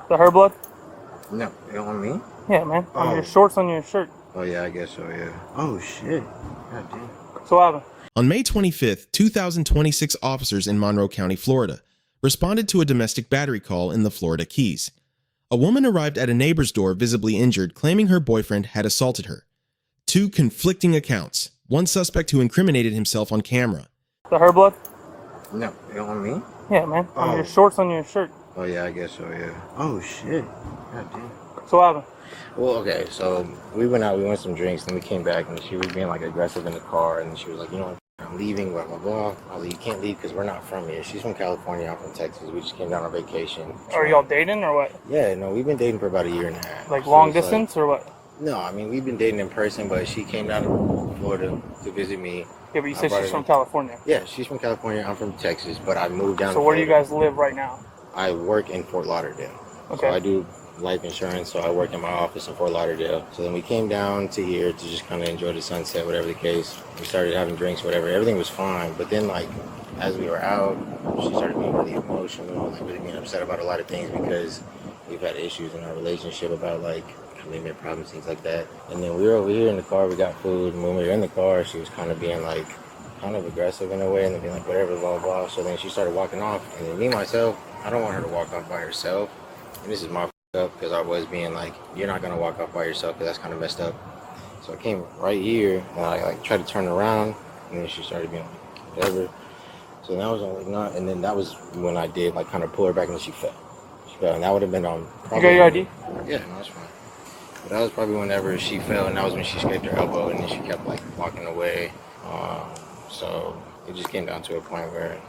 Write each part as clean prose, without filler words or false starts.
that her blood? No, you on me? Yeah, man. On your shorts, on your shirt. Oh, yeah, I guess so, yeah. Oh, shit. God damn. So what happened? On May 25th, 2026 officers in Monroe County, Florida, responded to a domestic battery call in the Florida Keys. A woman arrived at a neighbor's door visibly injured, claiming her boyfriend had assaulted her. Two conflicting accounts. One suspect who incriminated himself on camera. That her blood? No, you on me? Yeah, man. On your shorts, on your shirt. Oh, yeah, I guess so, yeah. Oh, shit. God damn. So what happened? Well, okay, so we went out, we went some drinks, then we came back, and she was being, like, aggressive in the car, and she was like, you know, I'm leaving, blah, blah, blah. I was like, you can't leave because we're not from here. She's from California, I'm from Texas. We just came down on vacation. Are y'all dating or what? Yeah, no, we've been dating for about a year and a half. Like long distance or what? No, I mean, we've been dating in person, but she came down to Florida to visit me. Yeah, but you said she's from California. Yeah, she's from California, I'm from Texas, but I moved down So where do you guys live right now? I work in Fort Lauderdale. Okay. So I do life insurance, so I work in my office in Fort Lauderdale. So then we came down to here to just kind of enjoy the sunset, whatever the case. We started having drinks, whatever. Everything was fine. But then, like, as we were out, she started being really emotional, like really being upset about a lot of things because we've had issues in our relationship about, like, commitment problems, things like that. And then we were over here in the car, we got food. And when we were in the car, she was kind of being, like, kind of aggressive in a way and then being like, whatever, blah, blah. So then she started walking off. And then me, myself, I don't want her to walk off by herself. And this is my up because I was being like, you're not gonna walk off by yourself because that's kind of messed up. So I came right here and I like tried to turn around and then she started being like, whatever. So then I was like, not. And then that was when I did like kind of pull her back and then she fell. And that would have been on. You got your ID? Yeah, no, that's fine. But that was probably whenever she fell and that was when she scraped her elbow and then she kept like walking away. So it just came down to a point where.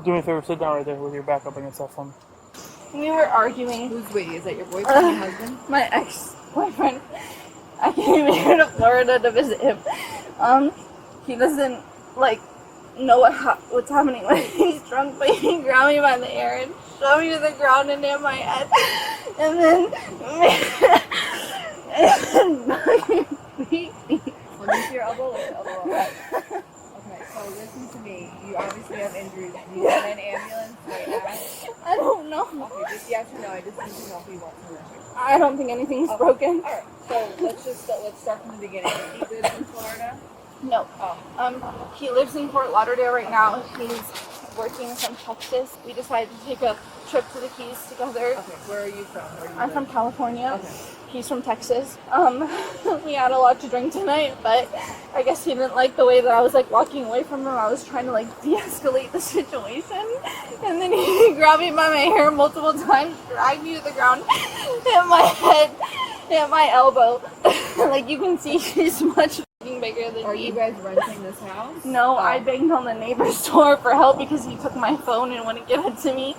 Do me a favor, sit down right there with your back up against that phone. We were arguing. Who's wait? Is that your boyfriend, your husband? My ex-boyfriend. I came here to Florida to visit him. He doesn't like know what's happening when he's drunk, but he grabbed me by the hair and shoved me to the ground and hit my head, and then beat me. Let me see your elbow. Lift your elbow up. Okay, so listen to me. You obviously have injuries. Do you want an ambulance right now? I don't know. Okay, just yes or no. I just need to know if you want to. I don't think anything's broken. Alright, so let's start from the beginning. He lives in Florida? No. Oh. He lives in Fort Lauderdale right now. He's working from Texas. We decided to take a trip to the Keys together. Okay, where are you from? I'm from California. Okay. He's from Texas. We had a lot to drink tonight, but I guess he didn't like the way that I was like walking away from him. I was trying to like de-escalate the situation, and then he grabbed me by my hair multiple times, dragged me to the ground, hit my head, hit my elbow. Like you can see, he's much bigger than me. Are you guys renting this house? No, I banged on the neighbor's door for help because he took my phone and wouldn't give it to me,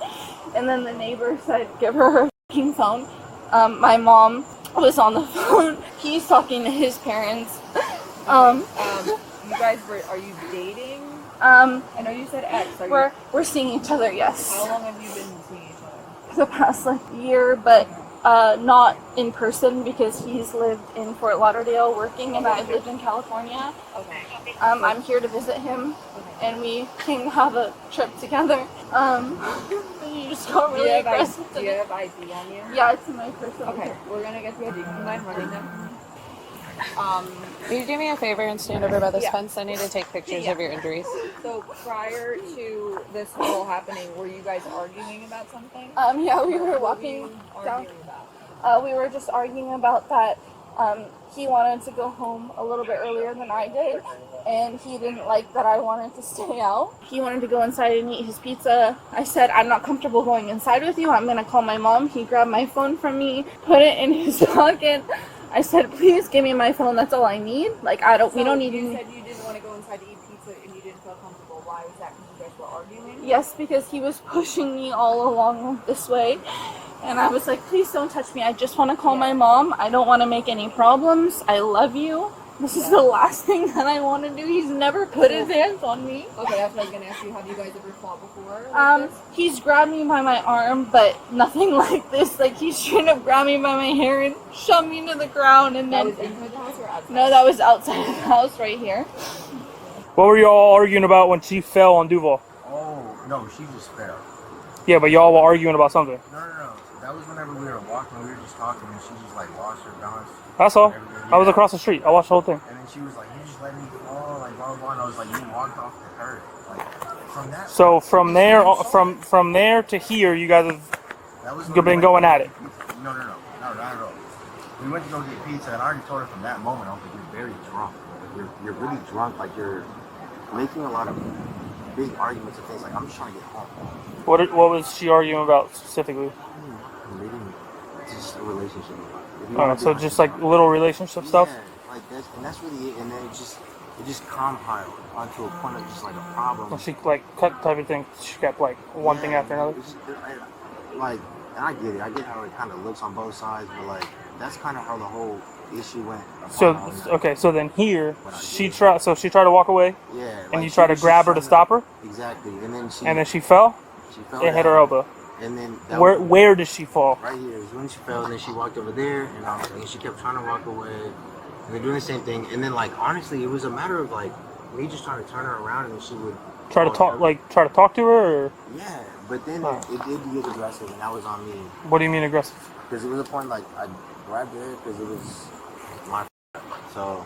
and then the neighbor said, "Give her her f***ing phone." My mom was on the phone. He's talking to his parents. You guys are you dating? I know you said ex. We're seeing each other, yes. How long have you been seeing each other? The past like year, but not in person because he's lived in Fort Lauderdale working and I lived in California. Okay. I'm here to visit him, and we came to have a trip together. You just got really aggressive. Do you have ID on you? Yeah, it's in my purse. Okay, we're gonna get the ID. Do you mind running them? Will you do me a favor and stand over by this fence? I need to take pictures of your injuries. So prior to this whole happening, were you guys arguing about something? Yeah, we were walking down. We were just arguing about that. He wanted to go home a little bit earlier than I did, and he didn't like that I wanted to stay out. He wanted to go inside and eat his pizza. I said, I'm not comfortable going inside with you. I'm going to call my mom. He grabbed my phone from me, put it in his pocket. I said, please give me my phone. That's all I need. Like, we don't need You said you didn't want to go inside to eat pizza and you didn't feel comfortable. Why was that? Because you guys were arguing? Yes, because he was pushing me all along this way. And I was like, please don't touch me. I just want to call my mom. I don't want to make any problems. I love you. This is the last thing that I want to do. He's never put his hands on me. Okay, that's what I was going to ask you. Have you guys ever fought before? He's grabbed me by my arm, but nothing like this. Like, he straight up grabbed me by my hair and shoved me to the ground. And That then was inside the house or outside? No, that was outside the house right here. What were y'all arguing about when she fell on Duval? Oh, no, she just fell. Yeah, but y'all were arguing about something. No. That was whenever we were walking, we were just talking, and she just like lost her balance. That's all. Yeah. I was across the street. I watched the whole thing. And then she was like, "You just let me fall," like blah blah blah. And I was like, "You walked off the hurt." Like from that. So from there to here, you guys have been going at it. No, not at all. We went to go get pizza, and I already told her from that moment, I was like, "You're very drunk. Like, you're really drunk. Like you're making a lot of big arguments and things. Like I'm just trying to get home." What was she arguing about specifically? Just a relationship. So just like little relationship stuff. Yeah, like that's really it. And then it just compiled onto a point of just like a problem. Well, she like cut type of thing. She kept like one thing after another. Like, and I get it. I get how it kind of looks on both sides, but like that's kind of how the whole issue went. So okay, so then here she tried to walk away. Yeah. And you try to grab her to stop her. Exactly, and then she fell. She fell. And hit her elbow. And then where did she fall? Right here is when she fell, and then she walked over there, and she kept trying to walk away, and then doing the same thing. And then like honestly, it was a matter of like me just trying to turn her around, and she would try to talk to her. Or? Yeah, but then it did get aggressive, and that was on me. What do you mean aggressive? Because it was a point like I grabbed her because it was my so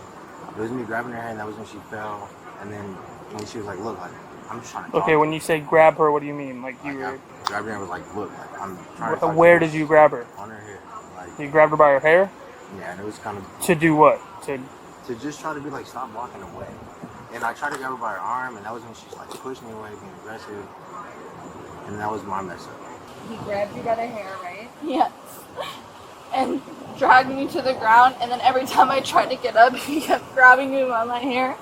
it was me grabbing her hand. That was when she fell, and then when she was like, "Look, like I'm just trying to." Okay, when you say grab her, what do you mean? Like you were grabbing her, was like, "Look, like I'm trying to." Where did you grab her? On her hair. Like you grabbed her by her hair. Yeah, and it was kind of to do what? To just try to be like, stop walking away. And I tried to grab her by her arm, and that was when she like pushed me away, being aggressive, and that was my mess up. He grabbed you by the hair, right? Yes. And dragged me to the ground, and then every time I tried to get up, he kept grabbing me by my hair.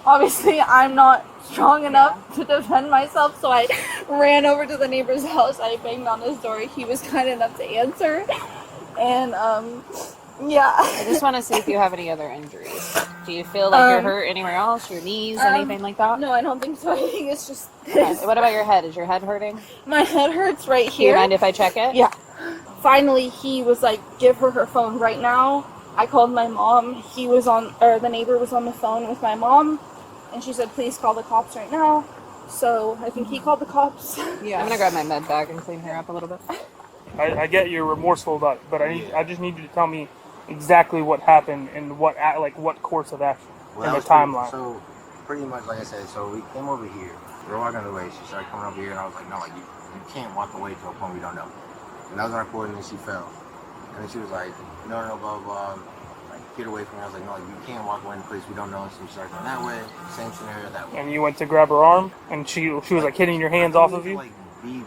Obviously, I'm not strong enough to defend myself, so I ran over to the neighbor's house. I banged on his door. He was kind enough to answer. And, yeah. I just want to see if you have any other injuries. Do you feel like you're hurt anywhere else? Your knees, anything like that? No, I don't think so. I think it's just this. Okay. What about your head? Is your head hurting? My head hurts right Do you here. mind if I check it? Yeah. Finally, he was like, "Give her phone right now." I called my mom. The neighbor was on the phone with my mom, and she said, "Please call the cops right now." So I think he called the cops. Yeah. I'm gonna grab my med bag and clean her up a little bit. I get you're remorseful about it, but I just need you to tell me exactly what happened and what course of action in the timeline. So pretty much, like I said, so we came over here. We were walking the way. She started coming over here, and I was like, "No, like you can't walk away to a point we don't know." And that was when I pulled, and then she fell. And then she was like, "No, blah, blah, blah. Like, get away from me." I was like, "No, like, you can't walk away in a place we don't know." So she started going that way. Same scenario that way. And you went to grab her arm, and she was like hitting your hands off of you? Like, be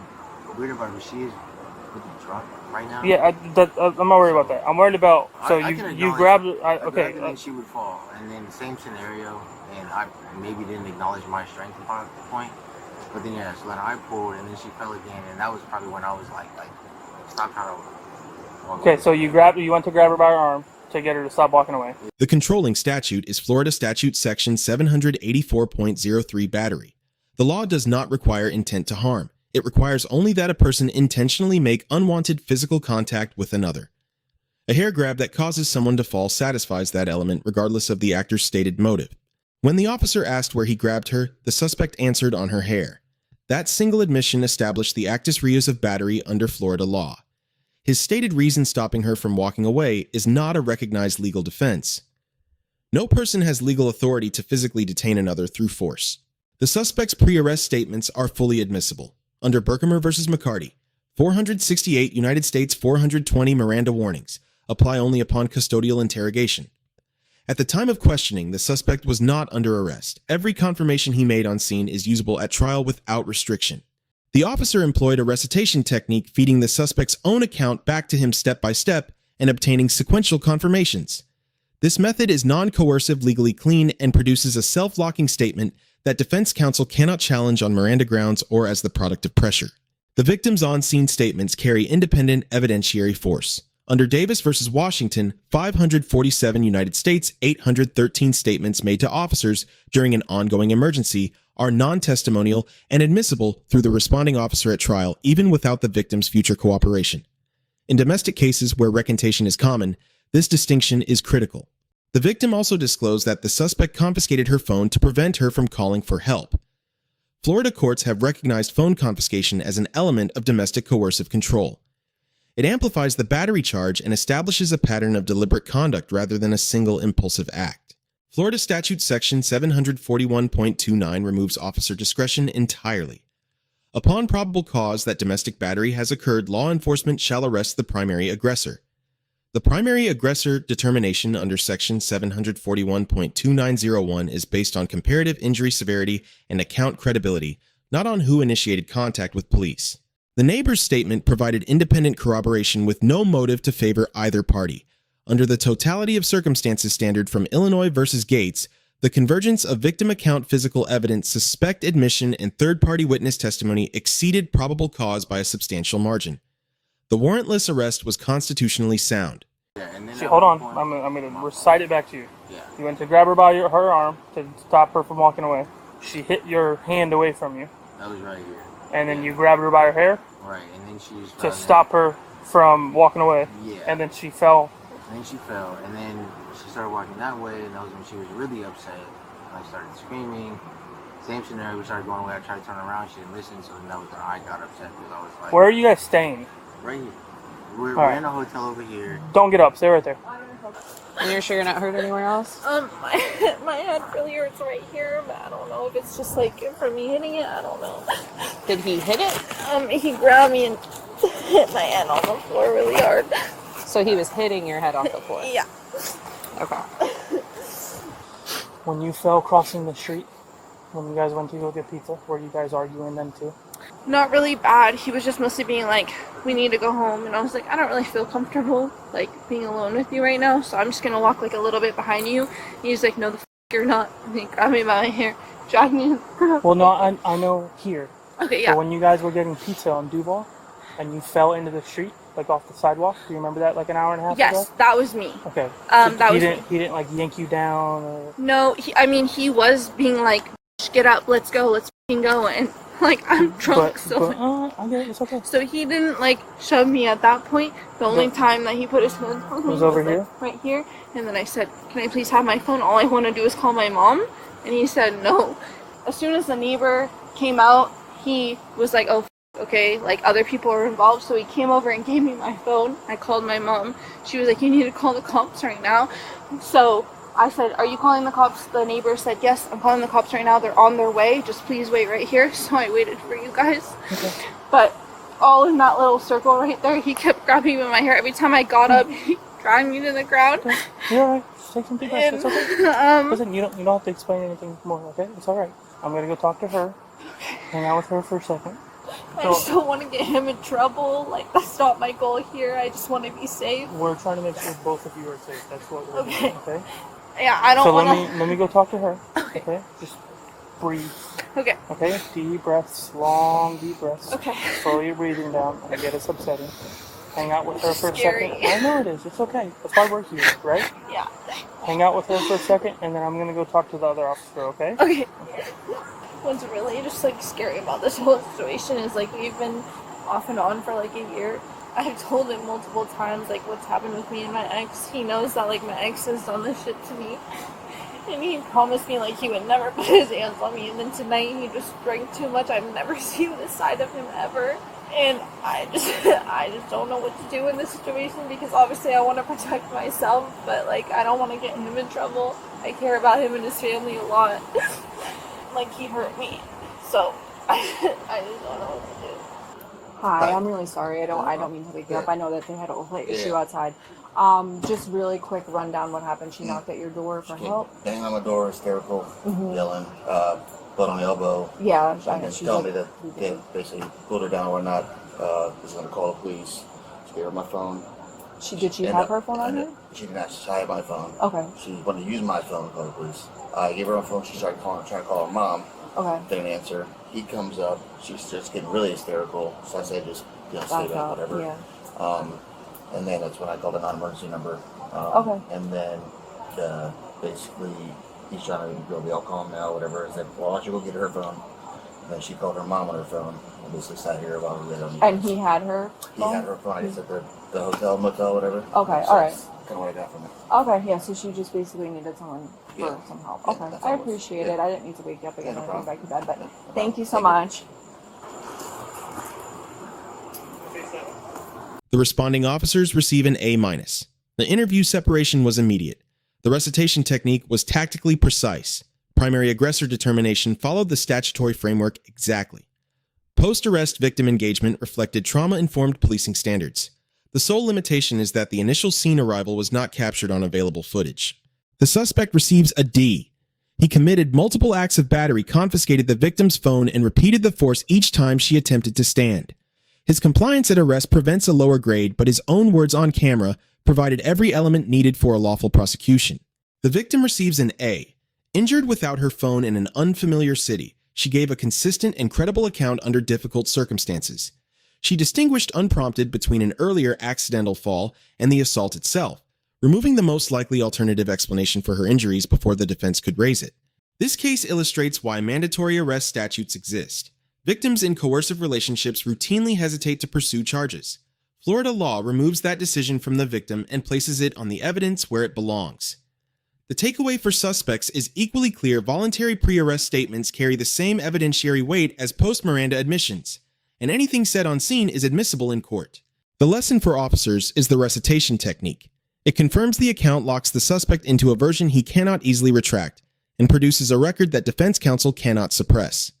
weird about it, but she is really drunk right now. Yeah, I'm not worried about that. I'm worried about, so you grabbed her. Okay. And then she would fall. And then same scenario, and I maybe didn't acknowledge my strength upon the point. But then, yeah, so then I pulled, and then she fell again, and that was probably when I was like stop trying to walk away. So you went to grab her by her arm to get her to stop walking away. The controlling statute is Florida Statute Section 784.03 battery. The law does not require intent to harm. It requires only that a person intentionally make unwanted physical contact with another. A hair grab that causes someone to fall satisfies that element regardless of the actor's stated motive. When the officer asked where he grabbed her, the suspect answered on her hair. That single admission established the actus reus of battery under Florida law. His stated reason stopping her from walking away is not a recognized legal defense. No person has legal authority to physically detain another through force. The suspect's pre-arrest statements are fully admissible. Under Berkemer v. McCarty, 468 United States 420 Miranda warnings apply only upon custodial interrogation. At the time of questioning, the suspect was not under arrest. Every confirmation he made on scene is usable at trial without restriction. The officer employed a recitation technique feeding the suspect's own account back to him step by step and obtaining sequential confirmations. This method is non-coercive, legally clean, and produces a self-locking statement that defense counsel cannot challenge on Miranda grounds or as the product of pressure. The victim's on-scene statements carry independent evidentiary force. Under Davis v. Washington, 547 United States 813 statements made to officers during an ongoing emergency are non-testimonial and admissible through the responding officer at trial, even without the victim's future cooperation. In domestic cases where recantation is common, this distinction is critical. The victim also disclosed that the suspect confiscated her phone to prevent her from calling for help. Florida courts have recognized phone confiscation as an element of domestic coercive control. It amplifies the battery charge and establishes a pattern of deliberate conduct rather than a single impulsive act. Florida Statute Section 741.29 removes officer discretion entirely. Upon probable cause that domestic battery has occurred, law enforcement shall arrest the primary aggressor. The primary aggressor determination under Section 741.2901 is based on comparative injury severity and account credibility, not on who initiated contact with police. The neighbor's statement provided independent corroboration with no motive to favor either party. Under the totality of circumstances standard from Illinois v. Gates, the convergence of victim account physical evidence, suspect admission, and third-party witness testimony exceeded probable cause by a substantial margin. The warrantless arrest was constitutionally sound. Hold on. I'm going to recite it back to you. Yeah. You went to grab her by her arm to stop her from walking away. She hit your hand away from you. That was right here. And then you grabbed her by her hair. Right, and then she was to stop her from walking away. Yeah. And then she fell. And then she fell, and then she started walking that way, and that was when she was really upset. I started screaming. Same scenario, we started going away. I tried to turn around, she didn't listen, so that was when I got upset because I was like, where are you guys staying? Right here. We're right. in a hotel over here. Don't get up, stay right there. And you're sure you're not hurt anywhere else? My head really hurts right here, but I don't know if it's just like from me hitting it. I don't know. Did he hit it? He grabbed me and hit my head on the floor really hard. So he was hitting your head off the floor? Yeah. Okay. When you fell crossing the street, when you guys went to go get pizza, were you guys arguing then too? Not really bad. He was just mostly being like, we need to go home. And I was like, I don't really feel comfortable, like, being alone with you right now. So I'm just going to walk, like, a little bit behind you. And he's like, no, the f*** you're not. And he grabbed me by my hair, dragged me. Well, no, I know here. Okay, yeah. So when you guys were getting pizza on Duval, and you fell into the street, like, off the sidewalk, do you remember that, like, an hour and a half ago? Yes, that was me. Okay. That was me. He didn't, like, yank you down or... No, he was being like, get up, let's go, let's f***ing go. And... like, I'm drunk, I get it, it's okay. So he didn't, like, shove me at that point. The only time that he put his hands on me was over here? like, right here. And then I said, can I please have my phone? All I want to do is call my mom. And he said, no. As soon as the neighbor came out, he was like, oh, okay, like, other people are involved. So he came over and gave me my phone. I called my mom. She was like, you need to call the cops right now. So... I said, are you calling the cops? The neighbor said, yes, I'm calling the cops right now. They're on their way. Just please wait right here. So I waited for you guys. Okay. But all in that little circle right there, he kept grabbing me by my hair. Every time I got up, he dragged me to the ground. Okay. You're alright. Just take some deep breaths. It's okay. Listen, you don't have to explain anything more, okay? It's alright. I'm going to go talk to her. Hang out with her for a second. I just don't want to get him in trouble. Like, that's not my goal here. I just want to be safe. We're trying to make sure both of you are safe. That's what we're doing, okay? Yeah, I don't want to... So let me go talk to her, okay? Just breathe. Okay. Okay? Deep breaths, long deep breaths. Okay. Slow your breathing down. I get it's upsetting. Hang out with her for a Scary. second. I know it is. It's okay. That's why we're here, right? Yeah. Hang out with her for a second, and then I'm going to go talk to the other officer, okay? Okay. What's really just, like, scary about this whole situation is, like, we've been off and on for, like, a year. I've told him multiple times, like, what's happened with me and my ex. He knows that, like, my ex has done this shit to me. And he promised me, like, he would never put his hands on me. And then tonight he just drank too much. I've never seen this side of him ever. And I just don't know what to do in this situation because obviously I want to protect myself. But, like, I don't want to get him in trouble. I care about him and his family a lot. Like, he hurt me. So, I just don't know what to do. Hi, I'm really sorry. I don't mean to wake you up. I know that they had a whole issue outside. Just really quick rundown what happened. She knocked at your door for help. Banging on my door, hysterical, yelling, butt on the elbow. Yeah, and she's telling like, me that they basically pulled her down or not. Was going to call the police. She gave her my phone. Did she have her phone on her? She didn't actually. She had my phone. Okay. She wanted to use my phone to call the police. I gave her my phone. She started trying to call her mom. Okay. Didn't answer. He comes up. She's just getting really hysterical. So I said, just stay back, whatever. Yeah. And then that's when I called a non-emergency number. Okay. And then basically he's trying to go, be all calm now, whatever. I said, well, why don't you go get her phone? And then she called her mom on her phone and basically sat here while we waited on you. And he had her phone? He had her phone. I guess at the hotel, motel, whatever. Okay, So alright. that's kind of what I got from it. Okay, yeah, so she just basically needed someone for some help. Yeah, Okay, that's I all it was. appreciate Yeah. it. I didn't need to wake you up again Yeah, no or bring problem. back to bed, but No thank you so problem. much. The responding officers receive an A-. The interview separation was immediate. The recitation technique was tactically precise. Primary aggressor determination followed the statutory framework exactly. Post-arrest victim engagement reflected trauma-informed policing standards. The sole limitation is that the initial scene arrival was not captured on available footage. The suspect receives a D. He committed multiple acts of battery, confiscated the victim's phone, and repeated the force each time she attempted to stand. His compliance at arrest prevents a lower grade, but his own words on camera provided every element needed for a lawful prosecution. The victim receives an A. Injured without her phone in an unfamiliar city, she gave a consistent and credible account under difficult circumstances. She distinguished unprompted between an earlier accidental fall and the assault itself, removing the most likely alternative explanation for her injuries before the defense could raise it. This case illustrates why mandatory arrest statutes exist. Victims in coercive relationships routinely hesitate to pursue charges. Florida law removes that decision from the victim and places it on the evidence where it belongs. The takeaway for suspects is equally clear: voluntary pre-arrest statements carry the same evidentiary weight as post-Miranda admissions, and anything said on scene is admissible in court. The lesson for officers is the recitation technique. It confirms the account, locks the suspect into a version he cannot easily retract, and produces a record that defense counsel cannot suppress.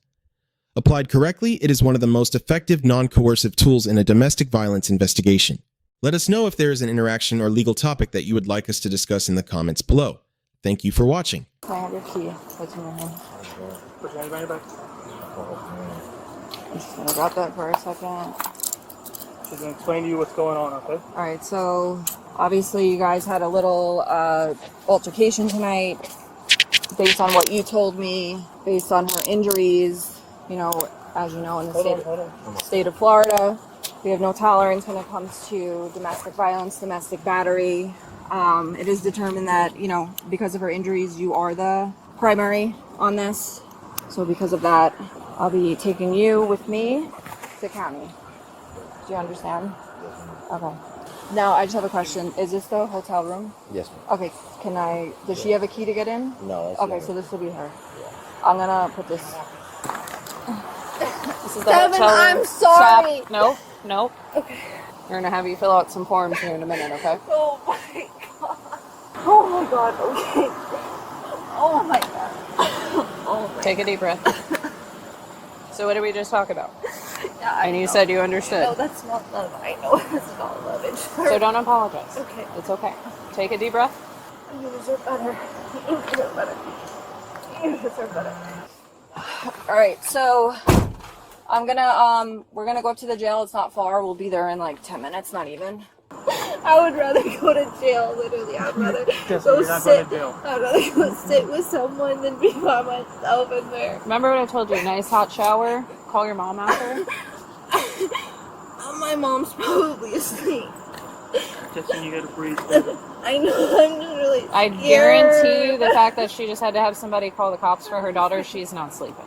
Applied correctly, it is one of the most effective non-coercive tools in a domestic violence investigation. Let us know if there is an interaction or legal topic that you would like us to discuss in the comments below. Thank you for watching. I have your key. What's in your hand? Put your hands behind your back. I'm just gonna drop that for a second. She's gonna explain to you what's going on, okay? Alright, so obviously you guys had a little altercation tonight. Based on what you told me, based on her injuries, you know, as you know, in the state of Florida, we have no tolerance when it comes to domestic violence, domestic battery. It is determined that, you know, because of her injuries, you are the primary on this. So because of that, I'll be taking you with me to county. Do you understand? Okay. Now, I just have a question. Is this the hotel room? Yes, ma'am. Okay, does she have a key to get in? No. Okay, so this will be her. I'm gonna put this. This is the Devin, hotel room. I'm sorry. Stop. Nope. Nope. Okay. We're gonna have you fill out some forms here in a minute, okay? Oh my god. Oh my god, okay. Oh my god. Oh my Take a deep breath. So what did we just talk about? Yeah, And you said you understood. No, that's not love. I know that's not love. It's So don't apologize. Okay. It's okay. Take a deep breath. You deserve better. You deserve better. You deserve better. Alright, so we're gonna go up to the jail. It's not far. We'll be there in like 10 minutes, not even. I would rather go to jail, literally. I'd rather You're not going to jail. I'd rather go sit with someone than be by myself in there. Remember what I told you? Nice hot shower. Call your mom after. My mom's probably asleep. Just when you gotta breathe. I know, I'm just really scared. I guarantee you the fact that she just had to have somebody call the cops for her daughter, she's not sleeping.